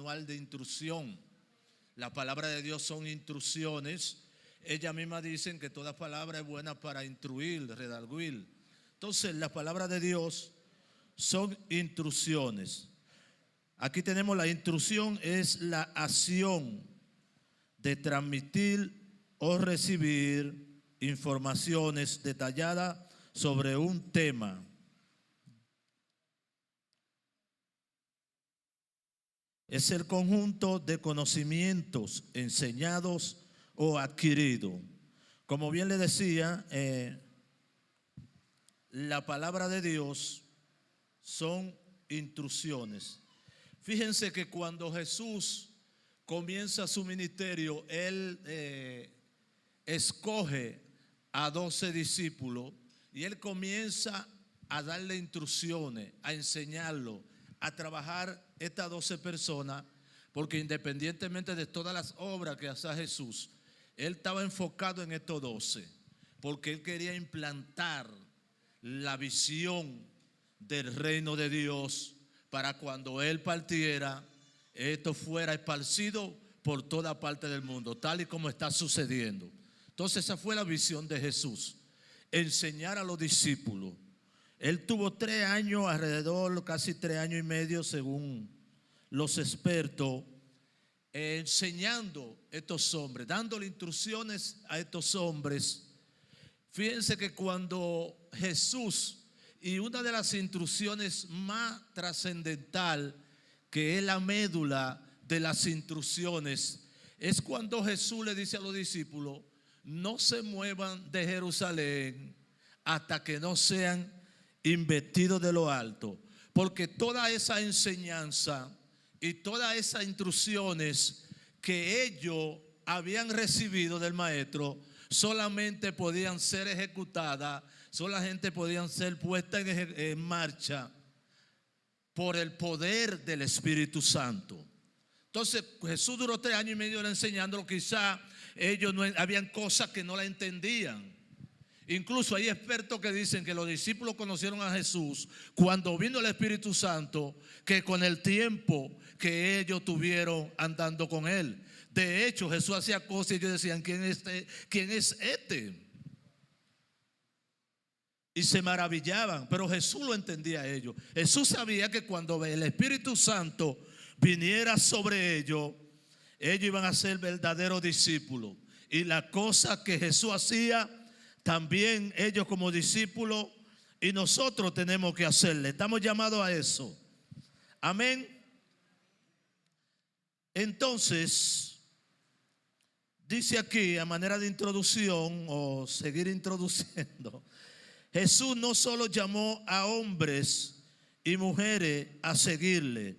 manual de instrucción. La palabra de Dios son instrucciones. Ellas mismas dicen que toda palabra es buena para instruir, redarguir. Entonces, la palabra de Dios son instrucciones. Aquí tenemos la instrucción, es la acción de transmitir o recibir informaciones detalladas sobre un tema. Es el conjunto de conocimientos enseñados o adquiridos. Como bien le decía, la palabra de Dios son instrucciones. Fíjense que cuando Jesús comienza su ministerio, Él escoge a 12 discípulos y Él comienza a darle instrucciones, a enseñarlo, a trabajar estas 12 personas, porque independientemente de todas las obras que hacía Jesús, Él estaba enfocado en estos 12, porque Él quería implantar la visión del reino de Dios para cuando Él partiera, esto fuera esparcido por toda parte del mundo, tal y como está sucediendo. Entonces esa fue la visión de Jesús, enseñar a los discípulos. Él tuvo 3 años, alrededor casi 3 años y medio según los expertos, enseñando a estos hombres, dándole instrucciones a estos hombres. Fíjense que cuando Jesús, y una de las instrucciones más trascendental, que es la médula de las instrucciones, es cuando Jesús le dice a los discípulos: no se muevan de Jerusalén hasta que no sean investidos de lo alto, porque toda esa enseñanza y todas esas instrucciones que ellos habían recibido del maestro solamente podían ser ejecutadas, solamente podían ser puestas en marcha por el poder del Espíritu Santo. Entonces Jesús duró 3 años y medio enseñándolo. Quizá ellos no, habían cosas que no la entendían. Incluso hay expertos que dicen que los discípulos conocieron a Jesús cuando vino el Espíritu Santo, que con el tiempo que ellos tuvieron andando con Él. De hecho, Jesús hacía cosas y ellos decían: ¿quién es este? Y se maravillaban, pero Jesús lo entendía a ellos. Jesús sabía que cuando el Espíritu Santo viniera sobre ellos, ellos iban a ser verdaderos discípulos. Y la cosa que Jesús hacía, también ellos como discípulos y nosotros tenemos que hacerle. Estamos llamados a eso. Amén. Entonces, dice aquí a manera de introducción o seguir introduciendo, Jesús no solo llamó a hombres y mujeres a seguirle,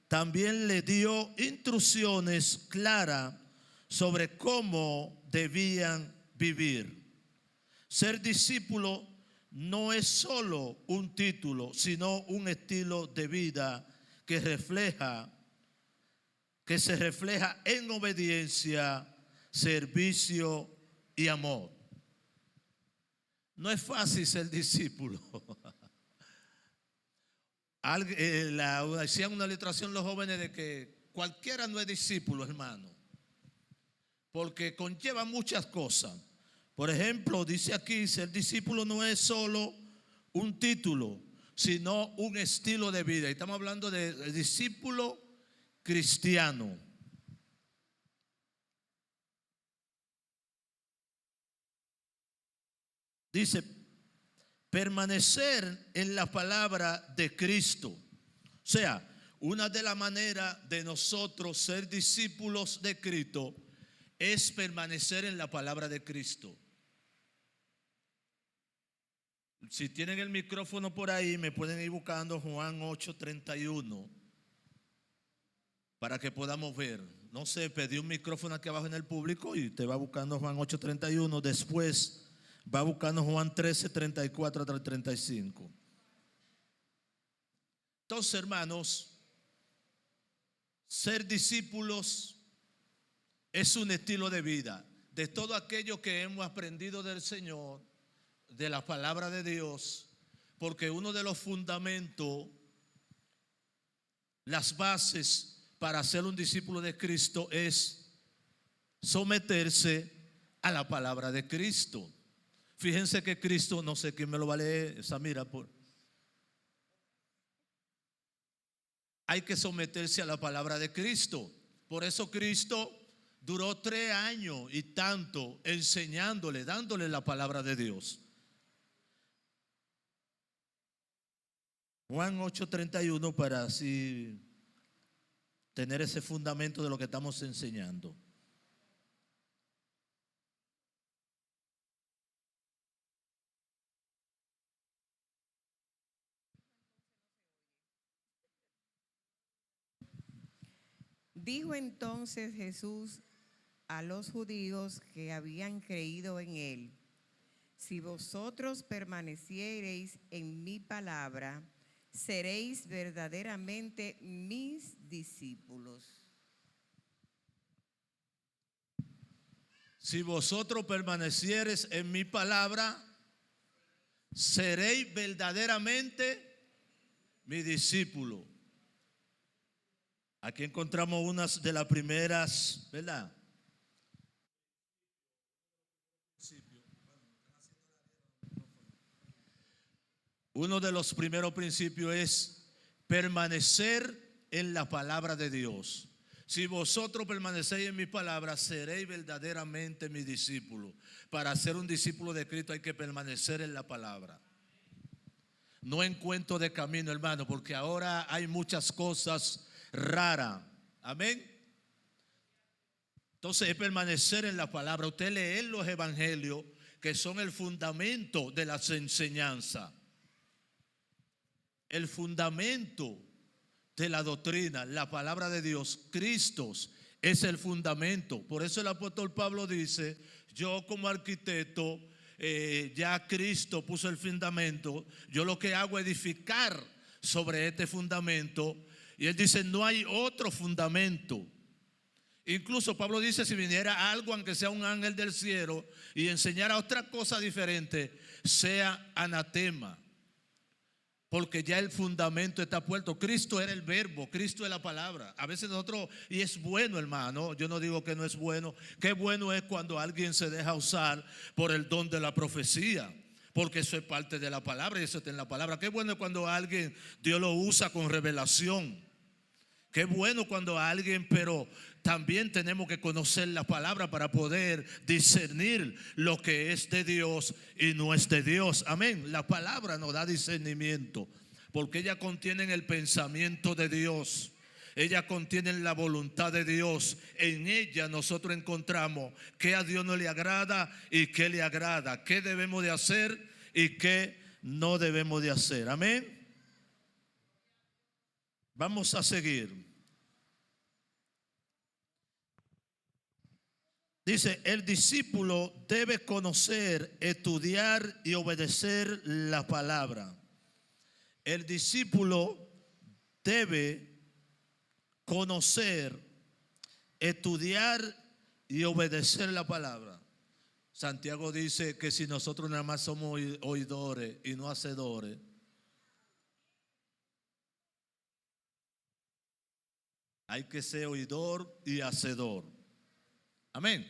también le dio instrucciones claras sobre cómo debían vivir. Ser discípulo no es solo un título, sino un estilo de vida que se refleja en obediencia, servicio y amor. No es fácil ser discípulo. Hacían una ilustración los jóvenes de que cualquiera no es discípulo, hermano, porque conlleva muchas cosas. Por ejemplo, dice aquí, ser discípulo no es solo un título, sino un estilo de vida. Y estamos hablando de discípulo cristiano. Dice, permanecer en la palabra de Cristo. O sea, una de las maneras de nosotros ser discípulos de Cristo es permanecer en la palabra de Cristo. Si tienen el micrófono por ahí, me pueden ir buscando Juan 8:31 para que podamos ver. No sé, pedí un micrófono aquí abajo en el público y te va buscando Juan 8:31. Después va buscando Juan 13:34 hasta el 35. Entonces, hermanos, ser discípulos es un estilo de vida. De todo aquello que hemos aprendido del Señor, de la palabra de Dios, porque uno de los fundamentos, las bases para ser un discípulo de Cristo es someterse a la palabra de Cristo. Fíjense que Cristo, no sé quién me lo va a leer, Samira, hay que someterse a la palabra de Cristo. Por eso Cristo duró 3 años y tanto enseñándole, dándole la palabra de Dios. Juan 8:31, para así tener ese fundamento de lo que estamos enseñando. Dijo entonces Jesús a los judíos que habían creído en él: si vosotros permaneciereis en mi palabra, seréis verdaderamente mis discípulos. Si vosotros permaneciereis en mi palabra, seréis verdaderamente mi discípulo. Aquí encontramos unas de las primeras, ¿verdad? Uno de los primeros principios es permanecer en la palabra de Dios. Si vosotros permanecéis en mi palabra, seréis verdaderamente mis discípulos. Para ser un discípulo de Cristo hay que permanecer en la palabra. No en cuento de camino, hermano, porque ahora hay muchas cosas raras. Amén. Entonces es permanecer en la palabra. Usted lee los evangelios, que son el fundamento de las enseñanzas. El fundamento de la doctrina, la palabra de Dios, Cristo es el fundamento. Por eso el apóstol Pablo dice: yo como arquitecto, ya Cristo puso el fundamento, yo lo que hago es edificar sobre este fundamento. Y él dice: no hay otro fundamento. Incluso Pablo dice: si viniera algo, aunque sea un ángel del cielo, y enseñara otra cosa diferente, sea anatema. Porque ya el fundamento está puesto. Cristo era el verbo, Cristo es la palabra. A veces nosotros, y es bueno, hermano, yo no digo que no es bueno. Qué bueno es cuando alguien se deja usar por el don de la profecía, porque eso es parte de la palabra y eso está en la palabra. Qué bueno es cuando alguien, Dios lo usa con revelación. Qué bueno cuando alguien, pero también tenemos que conocer la palabra para poder discernir lo que es de Dios y no es de Dios. Amén. La palabra nos da discernimiento porque ella contiene el pensamiento de Dios. Ella contiene la voluntad de Dios. En ella nosotros encontramos qué a Dios no le agrada y qué le agrada, qué debemos de hacer y qué no debemos de hacer. Amén. Vamos a seguir. Dice: el discípulo debe conocer, estudiar y obedecer la palabra. El discípulo debe conocer, estudiar y obedecer la palabra. Santiago dice que si nosotros nada más somos oidores y no hacedores, hay que ser oidor y hacedor. Amén.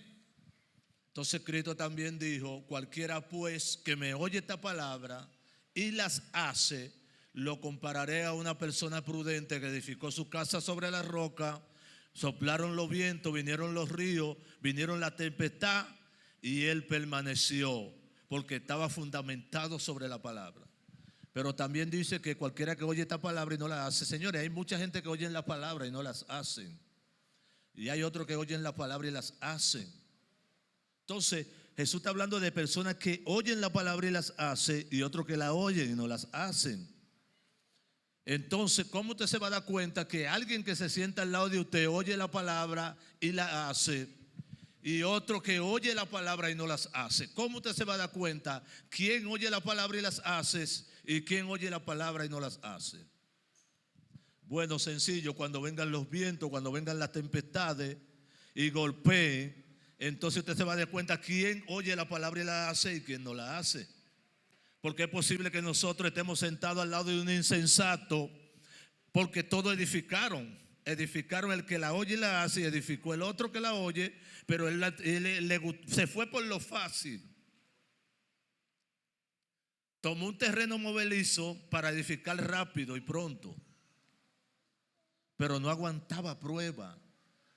Entonces Cristo también dijo: cualquiera pues que me oye esta palabra y las hace, lo compararé a una persona prudente que edificó su casa sobre la roca. Soplaron los vientos, vinieron los ríos, vinieron la tempestad, y él permaneció porque estaba fundamentado sobre la palabra. Pero también dice que cualquiera que oye esta palabra y no la hace. Señores, hay mucha gente que oye la palabra y no las hacen. Y hay otros que oyen la palabra y las hacen. Entonces Jesús está hablando de personas que oyen la palabra y las hacen, y otros que la oyen y no las hacen. Entonces, ¿cómo usted se va a dar cuenta que alguien que se sienta al lado de usted oye la palabra y la hace, y otro que oye la palabra y no las hace? ¿Cómo usted se va a dar cuenta quién oye la palabra y las hace y quién oye la palabra y no las hace? Bueno, sencillo: cuando vengan los vientos, cuando vengan las tempestades y golpeen, entonces usted se va a dar cuenta quién oye la palabra y la hace y quién no la hace. Porque es posible que nosotros estemos sentados al lado de un insensato, porque todos edificaron, edificaron el que la oye y la hace, y edificó el otro que la oye, pero se fue por lo fácil. Tomó un terreno movedizo para edificar rápido y pronto, pero no aguantaba prueba,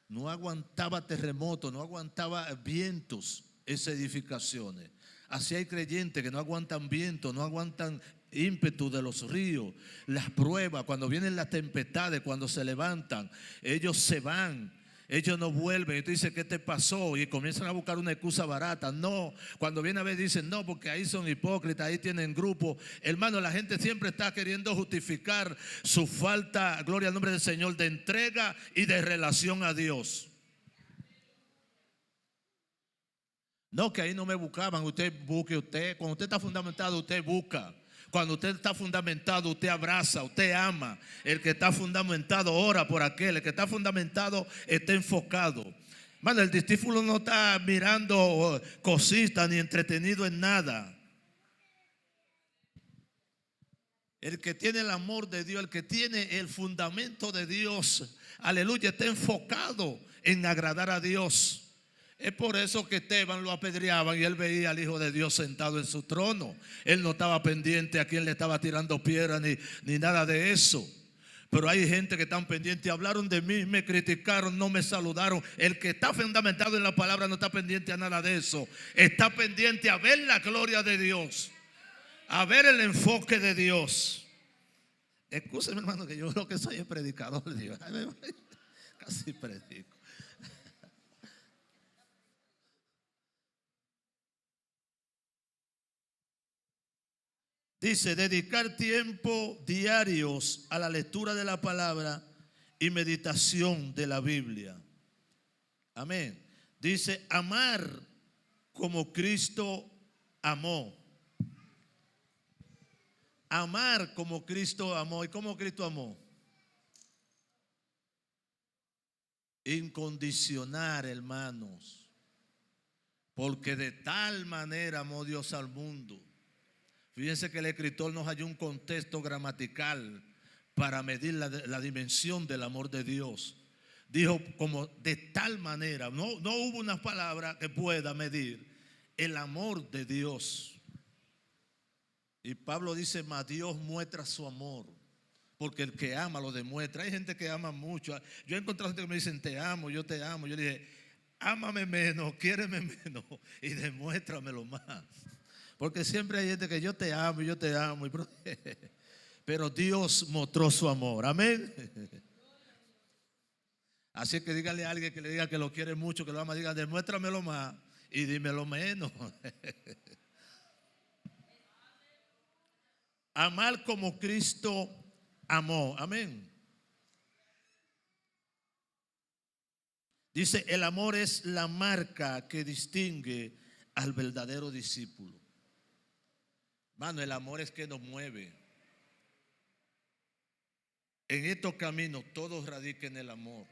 no aguantaba terremotos, no aguantaba vientos esas edificaciones. Así hay creyentes que no aguantan viento, no aguantan ímpetu de los ríos, las pruebas, cuando vienen las tempestades, cuando se levantan, ellos se van, ellos no vuelven. Y tú dices, ¿qué te pasó? Y comienzan a buscar una excusa barata. No, cuando viene a ver dicen, no, porque ahí son hipócritas, ahí tienen grupo. Hermano, la gente siempre está queriendo justificar su falta, gloria al nombre del Señor, de entrega y de relación a Dios. No, que ahí no me buscaban. Usted busque, usted, cuando usted está fundamentado, usted busca. Cuando usted está fundamentado, usted abraza, usted ama. El que está fundamentado ora por aquel. El que está fundamentado está enfocado. Mano, el discípulo no está mirando cositas ni entretenido en nada. El que tiene el amor de Dios, el que tiene el fundamento de Dios, aleluya, está enfocado en agradar a Dios. Es por eso que Esteban lo apedreaban y él veía al Hijo de Dios sentado en su trono. Él no estaba pendiente a quién le estaba tirando piedras ni nada de eso. Pero hay gente que están pendientes, hablaron de mí, me criticaron, no me saludaron. El que está fundamentado en la palabra no está pendiente a nada de eso. Está pendiente a ver la gloria de Dios, a ver el enfoque de Dios. Escúcheme, hermano, que yo creo que soy el predicador de Dios. Casi predico. Dice, dedicar tiempo diarios a la lectura de la palabra y meditación de la Biblia. Amén. Dice, amar como Cristo amó. Amar como Cristo amó. ¿Y cómo Cristo amó? Incondicional, hermanos. Porque de tal manera amó Dios al mundo. Fíjense que el escritor nos halló un contexto gramatical para medir la dimensión del amor de Dios. Dijo como de tal manera, no hubo una palabra que pueda medir el amor de Dios. Y Pablo dice, mas Dios muestra su amor, porque el que ama lo demuestra. Hay gente que ama mucho. Yo he encontrado gente que me dicen, te amo, yo te amo. Yo le dije, ámame menos, quiéreme menos y demuéstramelo más. Porque siempre hay gente que yo te amo. Pero Dios mostró su amor. Amén. Así que dígale a alguien que le diga que lo quiere mucho, que lo ama, diga, demuéstramelo más y dímelo menos. Amar como Cristo amó. Amén. Dice, el amor es la marca que distingue al verdadero discípulo. Mano, el amor es que nos mueve. En estos caminos todos radican en el amor.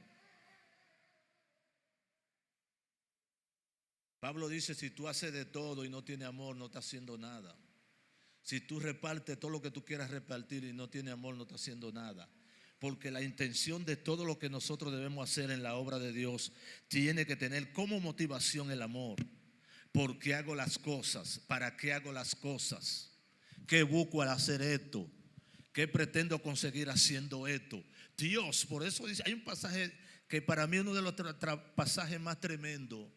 Pablo dice, si tú haces de todo y no tienes amor, no estás haciendo nada. Si tú repartes todo lo que tú quieras repartir y no tienes amor, no estás haciendo nada. Porque la intención de todo lo que nosotros debemos hacer en la obra de Dios tiene que tener como motivación el amor. ¿Por qué hago las cosas? ¿Para qué hago las cosas? ¿Qué busco al hacer esto? ¿Qué pretendo conseguir haciendo esto? Dios, por eso dice, hay un pasaje que para mí uno de los pasajes más tremendos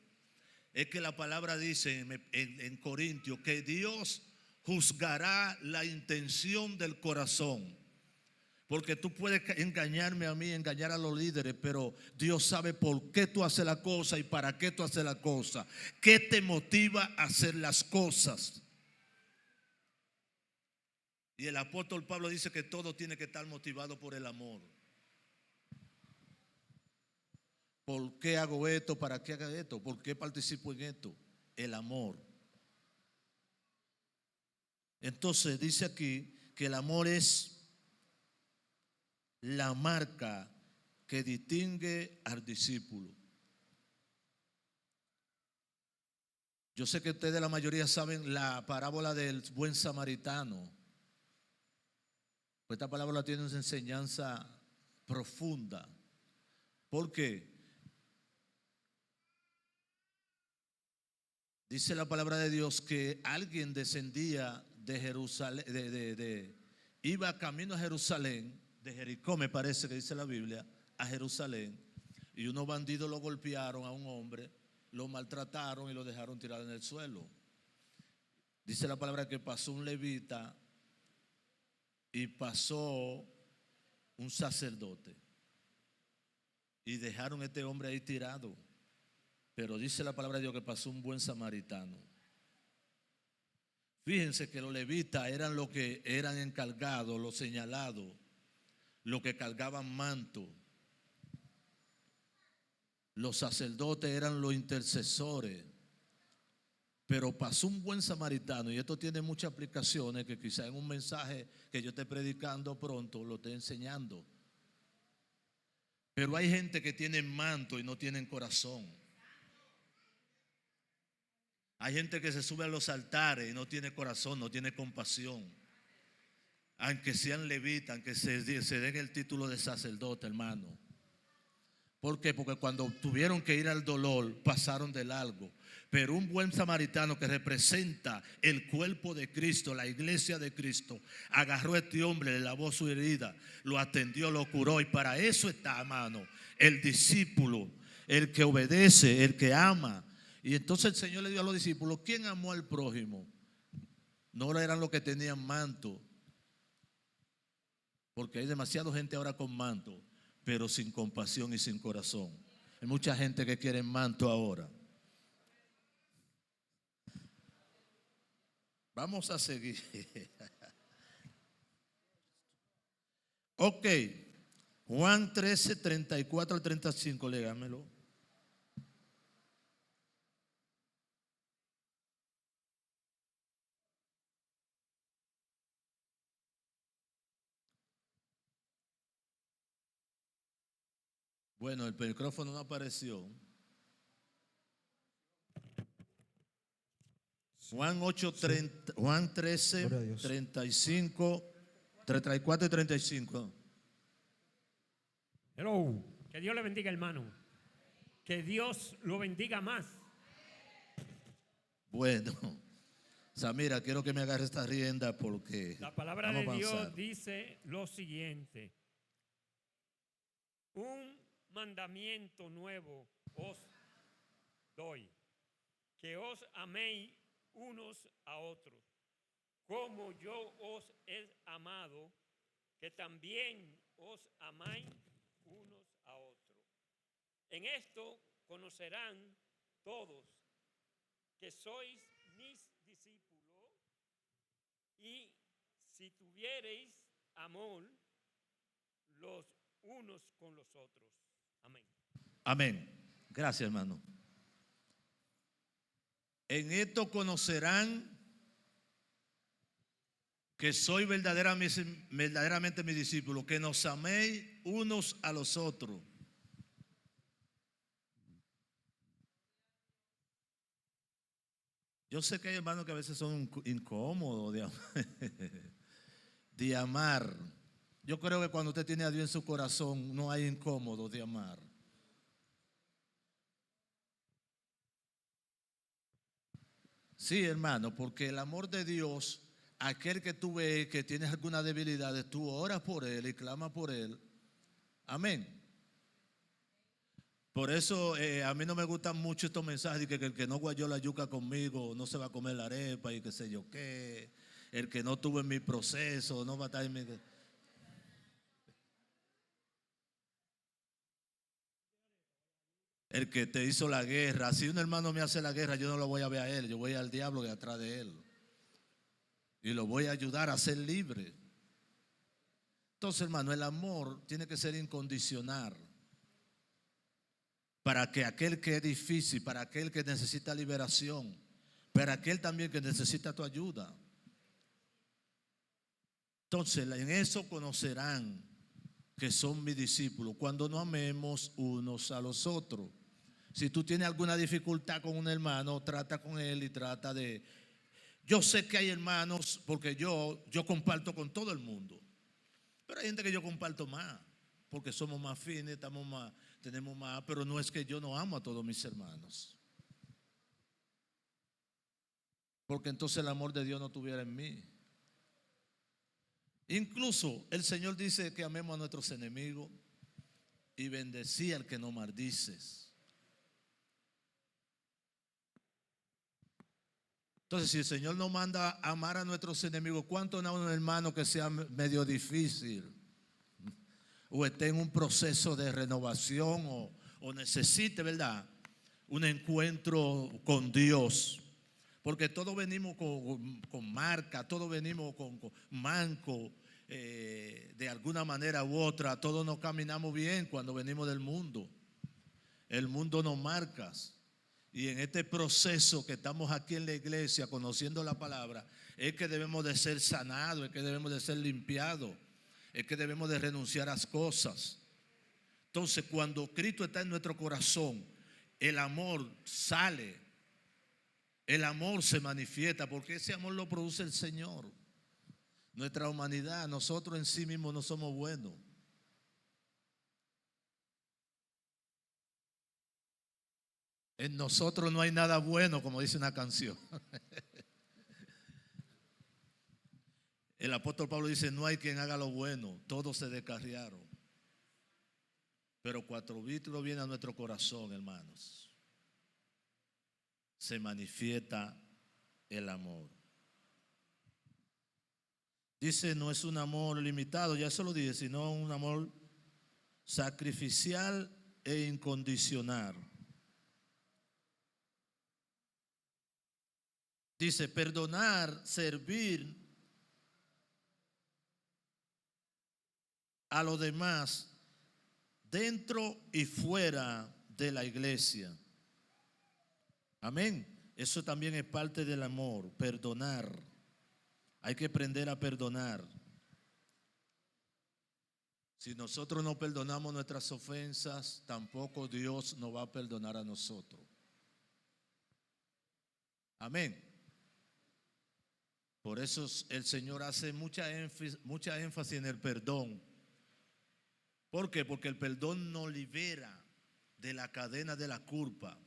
es que la palabra dice en Corintios que Dios juzgará la intención del corazón. Porque tú puedes engañarme a mí, engañar a los líderes, pero Dios sabe por qué tú haces la cosa y para qué tú haces la cosa. ¿Qué te motiva a hacer las cosas? Y el apóstol Pablo dice que todo tiene que estar motivado por el amor. ¿Por qué hago esto? ¿Para qué hago esto? ¿Por qué participo en esto? El amor. Entonces dice aquí que el amor es la marca que distingue al discípulo. Yo sé que ustedes la mayoría saben la parábola del buen samaritano. Esta palabra tiene una enseñanza profunda. ¿Por qué? Dice la palabra de Dios que alguien descendía de Jerusalén, iba camino a Jerusalén, de Jericó me parece que dice la Biblia, a Jerusalén, y unos bandidos lo golpearon a un hombre, lo maltrataron y lo dejaron tirado en el suelo. Dice la palabra que pasó un levita y pasó un sacerdote y dejaron a este hombre ahí tirado. Pero dice la palabra de Dios que pasó un buen samaritano. Fíjense que los levitas eran los que eran encargados, los señalados, los que cargaban manto. Los sacerdotes eran los intercesores. Pero pasó un buen samaritano, y esto tiene muchas aplicaciones que quizá en un mensaje que yo esté predicando pronto lo esté enseñando. Pero hay gente que tiene manto y no tienen corazón. Hay gente que se sube a los altares y no tiene corazón, no tiene compasión. Aunque sean levitas, aunque se den el título de sacerdote, hermano. ¿Por qué? Porque cuando tuvieron que ir al dolor, pasaron de largo. Pero un buen samaritano que representa el cuerpo de Cristo, la iglesia de Cristo, agarró a este hombre, le lavó su herida, lo atendió, lo curó. Y para eso está, hermano, el discípulo, el que obedece, el que ama. Y entonces el Señor le dio a los discípulos, ¿quién amó al prójimo? No eran los que tenían manto, porque hay demasiada gente ahora con manto, pero sin compasión y sin corazón. Hay mucha gente que quiere manto ahora. Vamos a seguir. Ok. Juan 13, 34 al 35, légamelo. Bueno, el micrófono no apareció. Juan 8, 30, Juan 13, 35, 34 y 35. Hello. Que Dios le bendiga, hermano. Que Dios lo bendiga más. Bueno, Samira, quiero que me agarre esta rienda porque la palabra de Dios dice lo siguiente: un mandamiento nuevo os doy, que os améis unos a otros, como yo os he amado, que también os amáis unos a otros. En esto conocerán todos que sois mis discípulos, y si tuviereis amor los unos con los otros. Amén. Amén. Gracias, hermano. En esto conocerán que soy verdaderamente mi discípulo, que nos améis unos a los otros. Yo sé que hay hermanos que a veces son incómodos de amar. Yo creo que cuando usted tiene a Dios en su corazón, no hay incómodo de amar. Sí, hermano, porque el amor de Dios, aquel que tú ves que tienes alguna debilidad, tú oras por él y clamas por él. Amén. Por eso a mí no me gustan mucho estos mensajes de que el que no guayó la yuca conmigo no se va a comer la arepa y qué sé yo qué. El que no tuvo en mi proceso no va a estar en mi... El que te hizo la guerra. Si un hermano me hace la guerra, yo no lo voy a ver a él, yo voy al diablo de atrás de él. Y lo voy a ayudar a ser libre. Entonces, hermano, el amor tiene que ser incondicional. Para que aquel que es difícil, para aquel que necesita liberación, para aquel también que necesita tu ayuda. Entonces, en eso conocerán que son mis discípulos, cuando nos amemos unos a los otros. Si tú tienes alguna dificultad con un hermano, trata con él y trata de... Yo sé que hay hermanos, porque yo comparto con todo el mundo, pero hay gente que yo comparto más, porque somos más fines, tenemos más, pero no es que yo no amo a todos mis hermanos. Porque entonces el amor de Dios no estuviera en mí. Incluso el Señor dice que amemos a nuestros enemigos y bendecí al que nos maldices. Entonces, si el Señor nos manda a amar a nuestros enemigos, ¿cuánto no a un hermano que sea medio difícil o esté en un proceso de renovación o necesite, ¿verdad?, un encuentro con Dios? Porque todos venimos con marca, todos venimos con manco, de alguna manera u otra. Todos no caminamos bien cuando venimos del mundo. El mundo nos marca. Y en este proceso que estamos aquí en la iglesia conociendo la palabra, es que debemos de ser sanados, es que debemos de ser limpiados, es que debemos de renunciar a las cosas. Entonces, cuando Cristo está en nuestro corazón, el amor sale. El amor se manifiesta porque ese amor lo produce el Señor. Nuestra humanidad, nosotros en sí mismos no somos buenos. En nosotros no hay nada bueno, como dice una canción. El apóstol Pablo dice, no hay quien haga lo bueno, todos se descarriaron. Pero cuando Cristo viene a nuestro corazón, hermanos, se manifiesta el amor. Dice, no es un amor limitado, ya se lo dije, sino un amor sacrificial e incondicional. Dice, perdonar, servir a los demás dentro y fuera de la iglesia. Amén. Eso también es parte del amor, perdonar. Hay que aprender a perdonar. Si nosotros no perdonamos nuestras ofensas, tampoco Dios nos va a perdonar a nosotros. Amén. Por eso el Señor hace mucha énfasis en el perdón. ¿Por qué? Porque el perdón nos libera de la cadena de la culpa.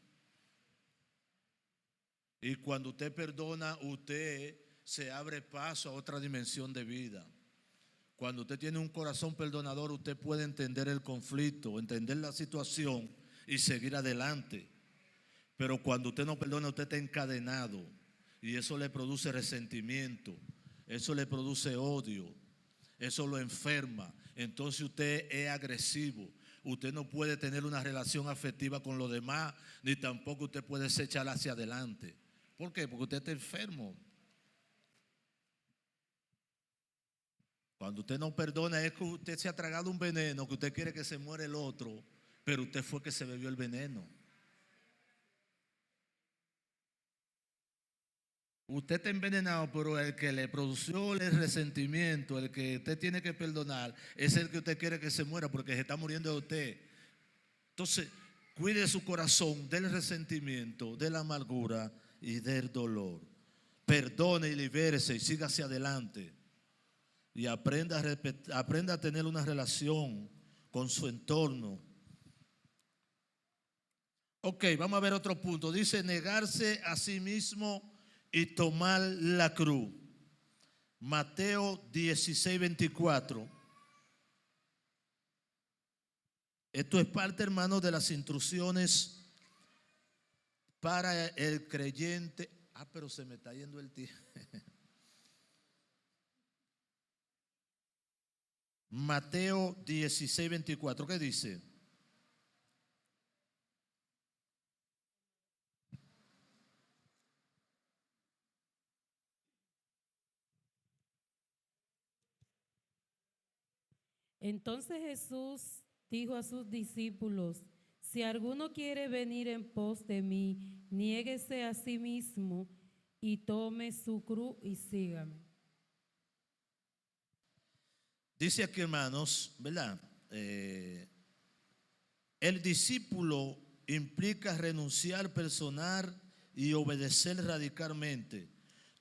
Y cuando usted perdona, usted se abre paso a otra dimensión de vida. Cuando usted tiene un corazón perdonador, usted puede entender el conflicto, entender la situación y seguir adelante. Pero cuando usted no perdona, usted está encadenado y eso le produce resentimiento, eso le produce odio, eso lo enferma. Entonces usted es agresivo. Usted no puede tener una relación afectiva con los demás, ni tampoco usted puede echar hacia adelante. ¿Por qué? Porque usted está enfermo. Cuando usted no perdona es que usted se ha tragado un veneno, que usted quiere que se muera el otro, pero usted fue que se bebió el veneno. Usted está envenenado, pero el que le produjo el resentimiento, el que usted tiene que perdonar, es el que usted quiere que se muera porque se está muriendo de usted. Entonces, cuide su corazón del resentimiento, de la amargura y del dolor. Perdone y libérese y siga hacia adelante. Y aprenda a tener una relación con su entorno. Ok, vamos a ver otro punto. Dice negarse a sí mismo y tomar la cruz. Mateo 16:24. Esto es parte, hermano, de las instrucciones para el creyente. Pero se me está yendo el tiempo. Mateo 16:24, ¿qué dice? Entonces Jesús dijo a sus discípulos, si alguno quiere venir en pos de mí, niéguese a sí mismo y tome su cruz y sígame. Dice aquí, hermanos, ¿verdad? El discípulo implica renunciar personal y obedecer radicalmente.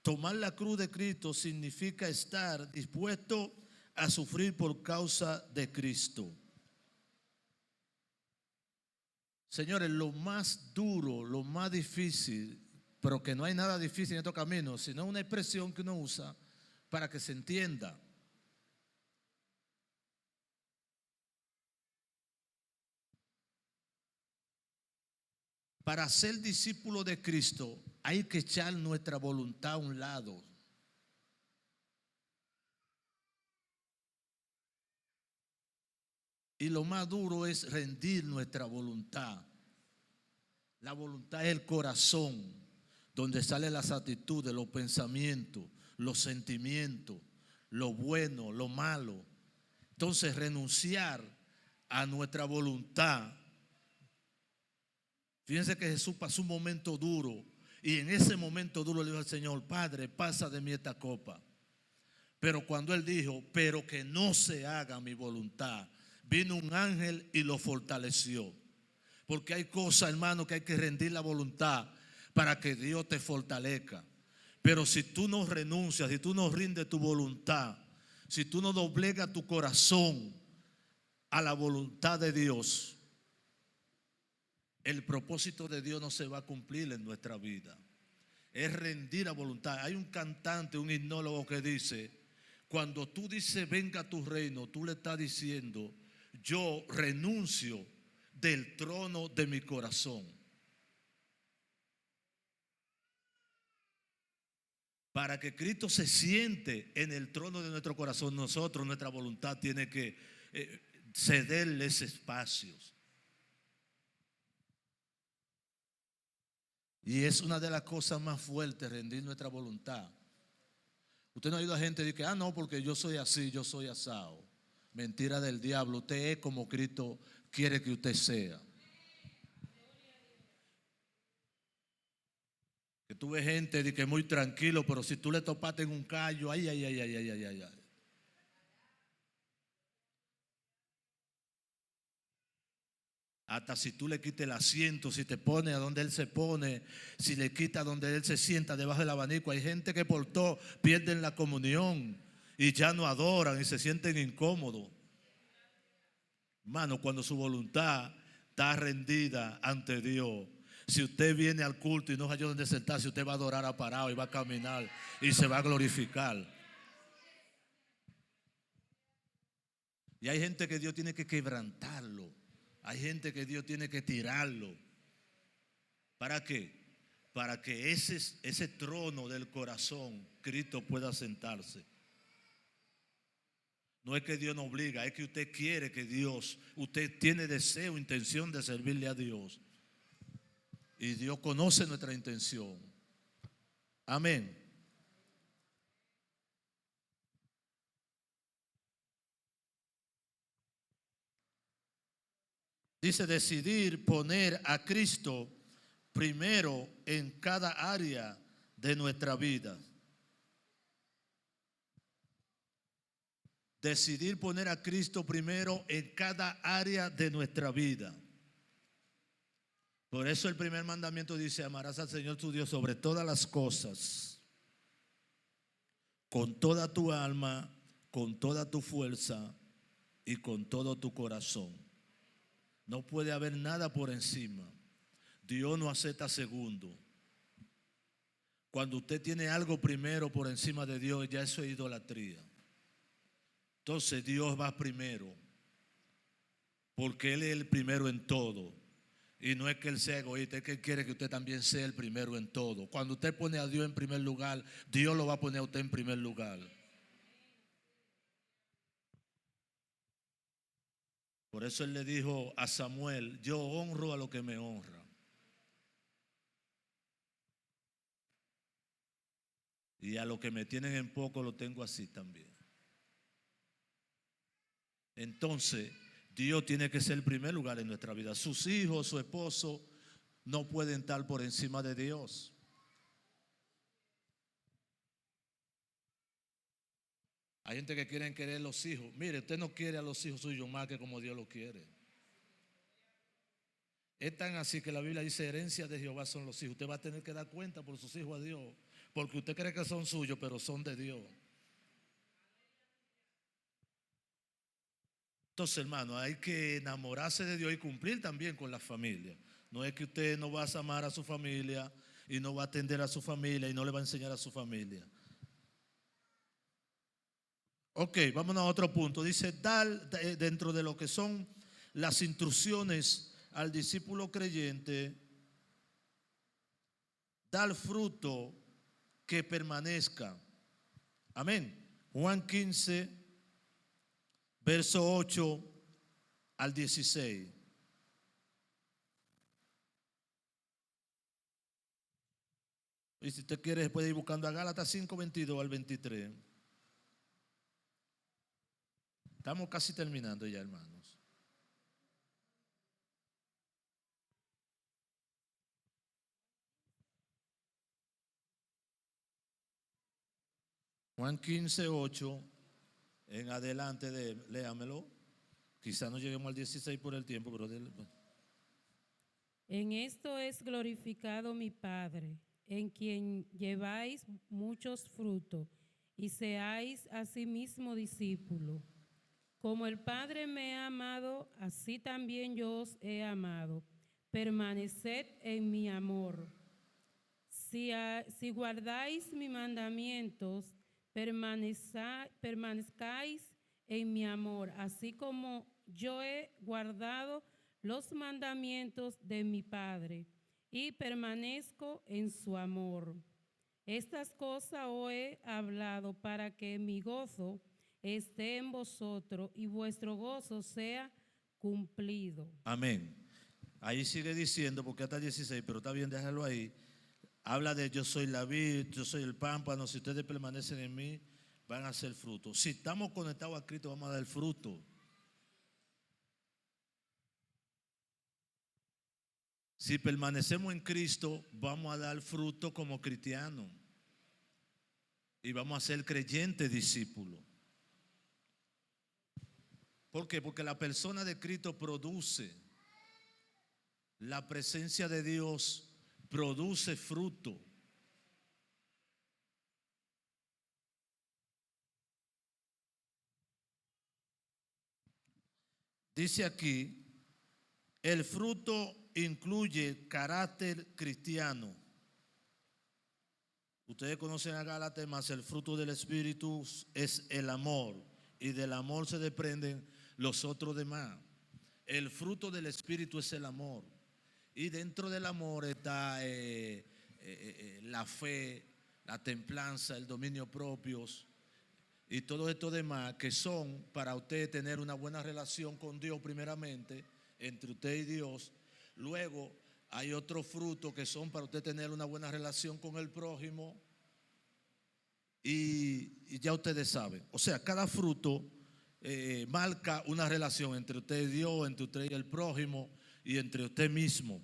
Tomar la cruz de Cristo significa estar dispuesto a sufrir por causa de Cristo. Señores, lo más duro, lo más difícil, pero que no hay nada difícil en estos caminos, sino una expresión que uno usa para que se entienda. Para ser discípulo de Cristo hay que echar nuestra voluntad a un lado. Y lo más duro es rendir nuestra voluntad. La voluntad es el corazón, donde salen las actitudes, los pensamientos, los sentimientos, lo bueno, lo malo. Entonces, renunciar a nuestra voluntad. Fíjense que Jesús pasó un momento duro y en ese momento duro le dijo al Señor: Padre, pasa de mí esta copa. Pero cuando él dijo, pero que no se haga mi voluntad, vino un ángel y lo fortaleció. Porque hay cosas, hermano, que hay que rendir la voluntad para que Dios te fortalezca. Pero si tú no renuncias, si tú no rindes tu voluntad, si tú no doblegas tu corazón a la voluntad de Dios, el propósito de Dios no se va a cumplir en nuestra vida. Es rendir la voluntad. Hay un cantante, un himnólogo que dice: cuando tú dices venga a tu reino, tú le estás diciendo: yo renuncio del trono de mi corazón. Para que Cristo se siente en el trono de nuestro corazón, nosotros, nuestra voluntad tiene que cederles espacios. Y es una de las cosas más fuertes, rendir nuestra voluntad. Usted no ha oído a gente decir que no, porque yo soy así, yo soy asado. Mentira del diablo. Usted es como Cristo quiere que usted sea. Que tú ves gente de que es muy tranquilo, pero si tú le topaste en un callo, ay, ay, ay, ay, ay, ay, ay. Hasta si tú le quitas el asiento, si te pones a donde él se pone, si le quitas donde él se sienta debajo del abanico. Hay gente que por todo pierden la comunión y ya no adoran y se sienten incómodos. Hermano, cuando su voluntad está rendida ante Dios, si usted viene al culto y no hay donde sentarse, usted va a adorar a parado y va a caminar y se va a glorificar. Y hay gente que Dios tiene que quebrantarlo. Hay gente que Dios tiene que tirarlo. ¿Para qué? Para que ese trono del corazón, Cristo pueda sentarse. No es que Dios nos obliga, es que usted quiere que Dios, usted tiene deseo, intención de servirle a Dios. Y Dios conoce nuestra intención. Amén. Dice decidir poner a Cristo primero en cada área de nuestra vida. Decidir poner a Cristo primero en cada área de nuestra vida. Por eso el primer mandamiento dice: amarás al Señor tu Dios sobre todas las cosas, con toda tu alma, con toda tu fuerza y con todo tu corazón. No puede haber nada por encima. Dios no acepta segundo. Cuando usted tiene algo primero por encima de Dios, ya eso es idolatría. Entonces Dios va primero, porque Él es el primero en todo. Y no es que Él sea egoísta, es que Él quiere que usted también sea el primero en todo. Cuando usted pone a Dios en primer lugar, Dios lo va a poner a usted en primer lugar. Por eso Él le dijo a Samuel: yo honro a lo que me honra. Y a lo que me tienen en poco lo tengo así también. Entonces, Dios tiene que ser el primer lugar en nuestra vida. Sus hijos, su esposo, no pueden estar por encima de Dios. Hay gente que quieren querer los hijos. Mire, usted no quiere a los hijos suyos más que como Dios lo quiere. Es tan así que la Biblia dice: herencia de Jehová son los hijos. Usted va a tener que dar cuenta por sus hijos a Dios, porque usted cree que son suyos, pero son de Dios. Entonces, hermano, hay que enamorarse de Dios y cumplir también con la familia. No es que usted no va a amar a su familia y no va a atender a su familia y no le va a enseñar a su familia. Ok, vámonos a otro punto. Dice, dar dentro de lo que son las instrucciones al discípulo creyente, dar fruto que permanezca. Amén. Juan 15, verso 8 al 16. Y si usted quiere, puede ir buscando a Gálatas 5, 22 al 23. Estamos casi terminando ya, hermanos. Juan 15, 8 en adelante, léamelo. Quizá no lleguemos al 16 por el tiempo, pero En esto es glorificado mi Padre, en quien lleváis muchos frutos y seáis asimismo discípulos. Como el Padre me ha amado, así también yo os he amado. Permaneced en mi amor. Si guardáis mis mandamientos, permanezcáis en mi amor, así como yo he guardado los mandamientos de mi Padre y permanezco en su amor. Estas cosas os he hablado para que mi gozo esté en vosotros y vuestro gozo sea cumplido. amén. Ahí sigue diciendo, porque hasta el 16, pero está bien, déjalo ahí. Habla de yo soy la vid, yo soy el pámpano, si ustedes permanecen en mí, van a hacer fruto. Si estamos conectados a Cristo, vamos a dar fruto. Si permanecemos en Cristo, vamos a dar fruto como cristianos. Y vamos a ser creyentes discípulos. ¿Por qué? Porque la persona de Cristo produce. La presencia de Dios produce fruto. Dice aquí, el fruto incluye carácter cristiano. Ustedes conocen a Gálatas, más el fruto del Espíritu es el amor, y del amor se desprenden los otros demás. El fruto del Espíritu es el amor, y dentro del amor está la fe, la templanza, el dominio propios y todo esto demás que son para usted tener una buena relación con Dios primeramente, entre usted y Dios. Luego hay otros frutos que son para usted tener una buena relación con el prójimo y ya ustedes saben. O sea, cada fruto marca una relación entre usted y Dios, entre usted y el prójimo y entre usted mismo.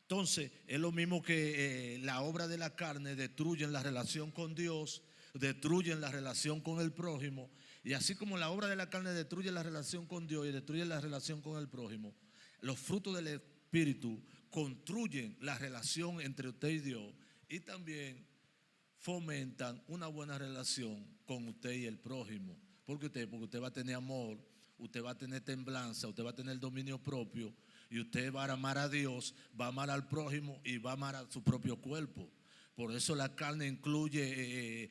Entonces, es lo mismo que la obra de la carne destruyen la relación con Dios, destruyen la relación con el prójimo. Y así como la obra de la carne destruye la relación con Dios y destruye la relación con el prójimo, los frutos del Espíritu construyen la relación entre usted y Dios y también fomentan una buena relación con usted y el prójimo. Porque usted va a tener amor, usted va a tener templanza, usted va a tener dominio propio y usted va a amar a Dios, va a amar al prójimo y va a amar a su propio cuerpo. Por eso la carne incluye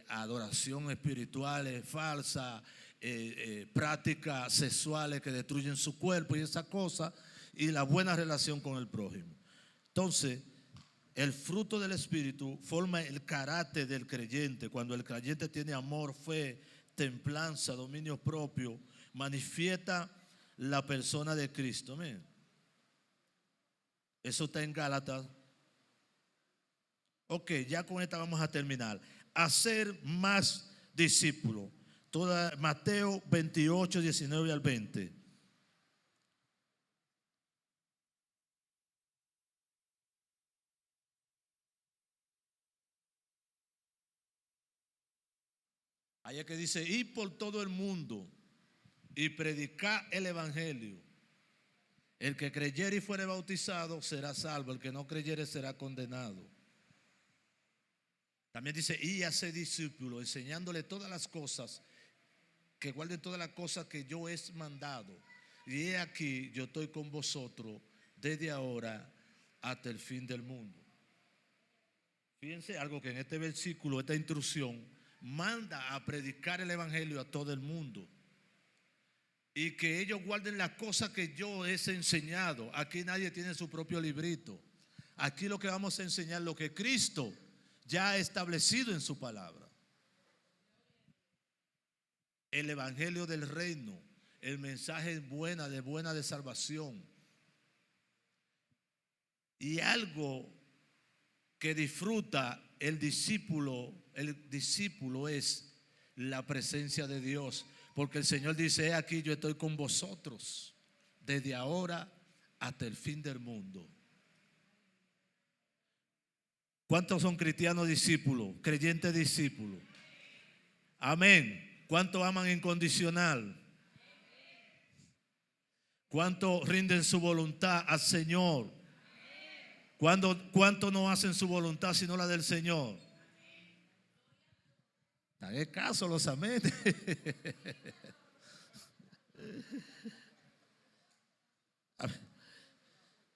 adoración espiritual falsa, prácticas sexuales que destruyen su cuerpo y esas cosas, y la buena relación con el prójimo. Entonces, el fruto del Espíritu forma el carácter del creyente. Cuando el creyente tiene amor, fe, templanza, dominio propio, manifiesta la persona de Cristo. Amén. Eso está en Gálatas. Ok, ya con esta vamos a terminar. Hacer más discípulos. Mateo 28, 19 al 20. Allá que dice, ir por todo el mundo y predicar el evangelio. El que creyere y fuere bautizado será salvo, el que no creyere será condenado. También dice, y hacer discípulos, enseñándole todas las cosas que guarden todas las cosas que yo he mandado. Y he aquí, yo estoy con vosotros desde ahora hasta el fin del mundo. Fíjense algo que en este versículo, esta instrucción, manda a predicar el evangelio a todo el mundo. Y que ellos guarden las cosas que yo les he enseñado. Aquí nadie tiene su propio librito. Aquí lo que vamos a enseñar, lo que Cristo ya ha establecido en su palabra. El evangelio del reino, el mensaje buena de salvación. Y algo que disfruta el discípulo es la presencia de Dios. Porque el Señor dice: aquí yo estoy con vosotros desde ahora hasta el fin del mundo. ¿Cuántos son cristianos discípulos? Creyentes discípulos. Amén. ¿Cuántos aman incondicional? ¿Cuántos rinden su voluntad al Señor? ¿Cuántos no hacen su voluntad sino la del Señor? Hagan caso los amén.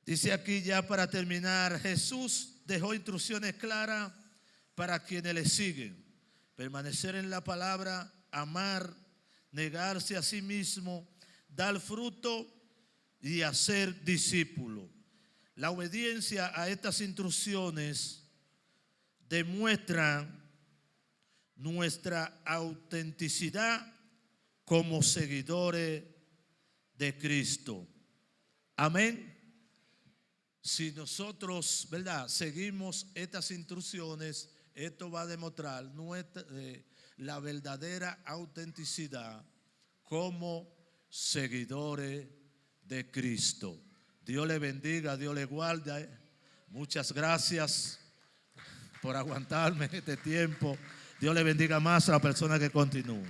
Dice aquí ya para terminar: Jesús dejó instrucciones claras para quienes le siguen. Permanecer en la palabra, amar, negarse a sí mismo, dar fruto y hacer discípulo. La obediencia a estas instrucciones demuestra nuestra autenticidad como seguidores de Cristo. Amén. Si nosotros, ¿verdad?, seguimos estas instrucciones, esto va a demostrar la verdadera autenticidad como seguidores de Cristo. Dios le bendiga, Dios le guarde. Muchas gracias por aguantarme este tiempo. Dios le bendiga más a la persona que continúa.